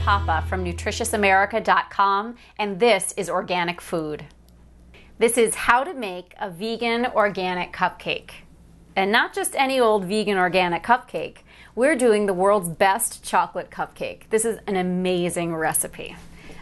Pappa from NutritiousAmerica.com, and this is Organic Food. This is how to make a vegan organic cupcake. And not just any old vegan organic cupcake. We're doing the world's best chocolate cupcake. This is an amazing recipe.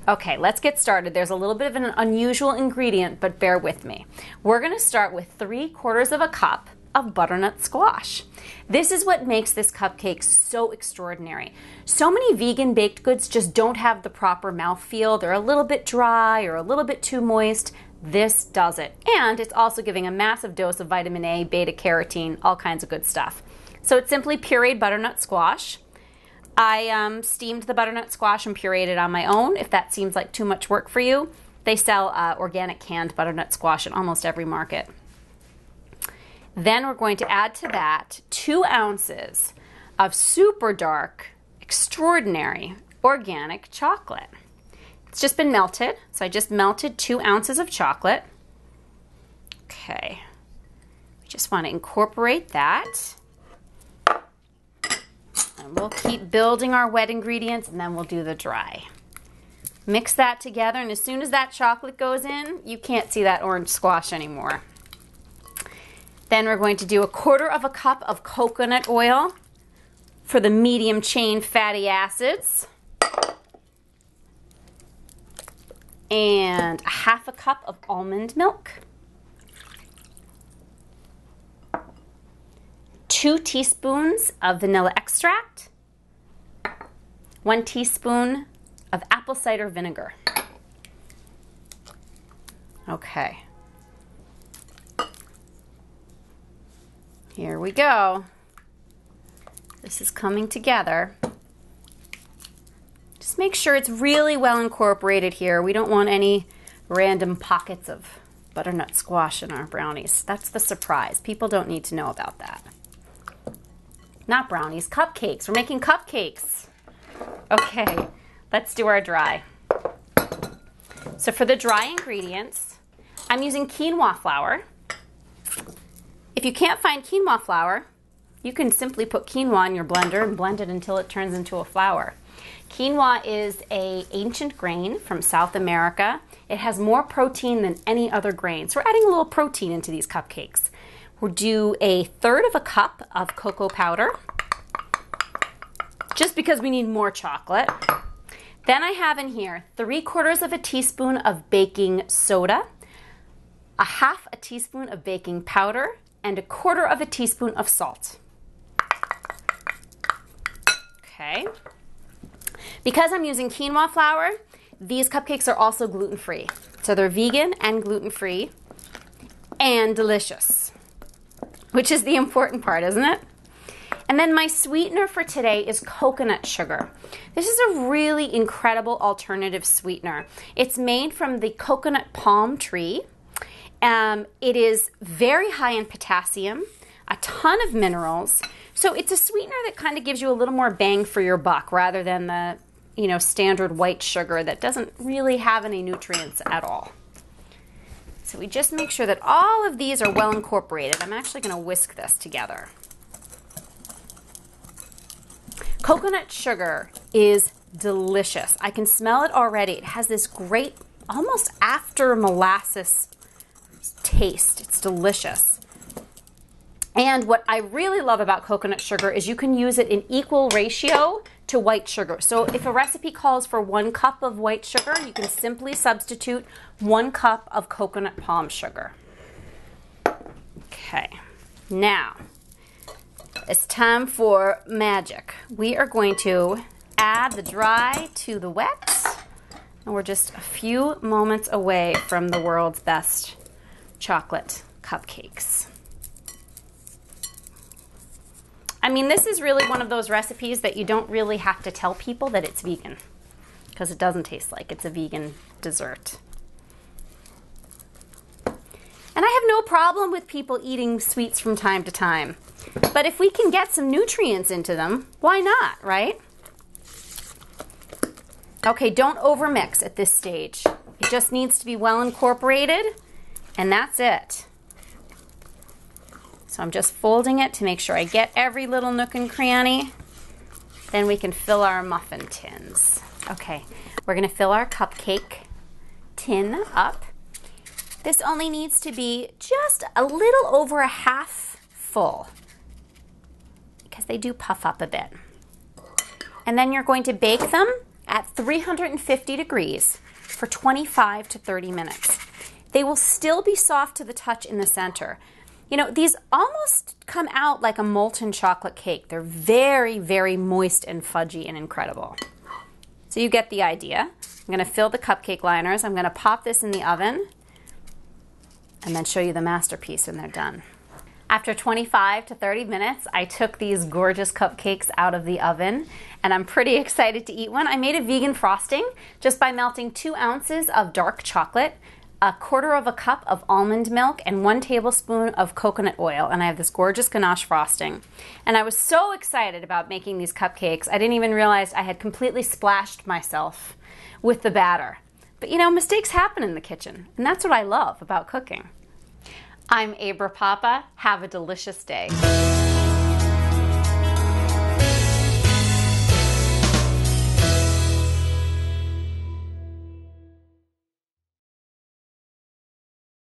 Okay, let's get started. There's a little bit of an unusual ingredient, but bear with me. We're going to start with 3/4 of a cup of butternut squash. This is what makes this cupcake so extraordinary. So many vegan baked goods just don't have the proper mouthfeel. They're a little bit dry or a little bit too moist. This does it. And it's also giving a massive dose of vitamin A, beta carotene, all kinds of good stuff. So it's simply pureed butternut squash. I steamed the butternut squash and pureed it on my own. If that seems like too much work for you, they sell organic canned butternut squash in almost every market. Then we're going to add to that 2 ounces of super dark, extraordinary organic chocolate. It's just been melted, so I just melted 2 ounces of chocolate. Okay, we just want to incorporate that. And we'll keep building our wet ingredients, and then we'll do the dry. Mix that together, and as soon as that chocolate goes in, you can't see that orange squash anymore. Then we're going to do 1/4 cup of coconut oil for the medium chain fatty acids. And 1/2 cup of almond milk. 2 teaspoons of vanilla extract. 1 teaspoon of apple cider vinegar. Okay. Here we go. This is coming together. Just make sure it's really well incorporated here. We don't want any random pockets of butternut squash in our brownies. That's the surprise. People don't need to know about that. Not brownies, cupcakes. We're making cupcakes. Okay, let's do our dry. So for the dry ingredients, I'm using quinoa flour. If you can't find quinoa flour, you can simply put quinoa in your blender and blend it until it turns into a flour. Quinoa is an ancient grain from South America. It has more protein than any other grain. So we're adding a little protein into these cupcakes. We'll do 1/3 cup of cocoa powder, just because we need more chocolate. Then I have in here 3/4 teaspoon of baking soda, 1/2 teaspoon of baking powder, and 1/4 teaspoon of salt. Okay. Because I'm using quinoa flour, these cupcakes are also gluten-free. So they're vegan and gluten-free and delicious, which is the important part, isn't it? And then my sweetener for today is coconut sugar. This is a really incredible alternative sweetener. It's made from the coconut palm tree. It is very high in potassium, a ton of minerals. So it's a sweetener that kind of gives you a little more bang for your buck rather than the, standard white sugar that doesn't really have any nutrients at all. So we just make sure that all of these are well incorporated. I'm actually going to whisk this together. Coconut sugar is delicious. I can smell it already. It has this great, almost after molasses taste. It's delicious. And what I really love about coconut sugar is you can use it in equal ratio to white sugar. So if a recipe calls for 1 cup of white sugar, you can simply substitute 1 cup of coconut palm sugar. Okay, now it's time for magic. We are going to add the dry to the wet, and we're just a few moments away from the world's best chocolate cupcakes. I mean, this is really one of those recipes that you don't really have to tell people that it's vegan, because it doesn't taste like it's a vegan dessert. And I have no problem with people eating sweets from time to time. But if we can get some nutrients into them, why not, right? Okay, don't overmix at this stage. It just needs to be well incorporated, and that's it. So I'm just folding it to make sure I get every little nook and cranny. Then we can fill our muffin tins. Okay, we're gonna fill our cupcake tin up. This only needs to be just a little over a half full because they do puff up a bit. And then you're going to bake them at 350 degrees for 25 to 30 minutes. They will still be soft to the touch in the center. You know, these almost come out like a molten chocolate cake. They're very, very moist and fudgy and incredible. So you get the idea. I'm going to fill the cupcake liners. I'm going to pop this in the oven and then show you the masterpiece when they're done. After 25 to 30 minutes, I took these gorgeous cupcakes out of the oven, and I'm pretty excited to eat one. I made a vegan frosting just by melting 2 ounces of dark chocolate, 1/4 cup of almond milk, and 1 tablespoon of coconut oil. And I have this gorgeous ganache frosting. And I was so excited about making these cupcakes, I didn't even realize I had completely splashed myself with the batter. But you know, mistakes happen in the kitchen, and that's what I love about cooking. I'm Abra Pappa. Have a delicious day.